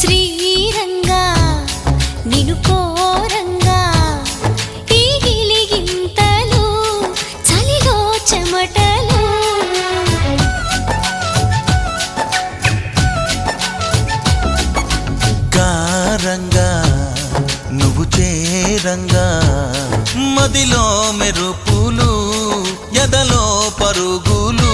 శ్రీరంగా నిను కోరంగా ఈ గిలిగింతలు చలిలో చెమటలు గారంగా నువ్వు చేరంగా మదిలో మెరుపులు ఎదలో పరుగులు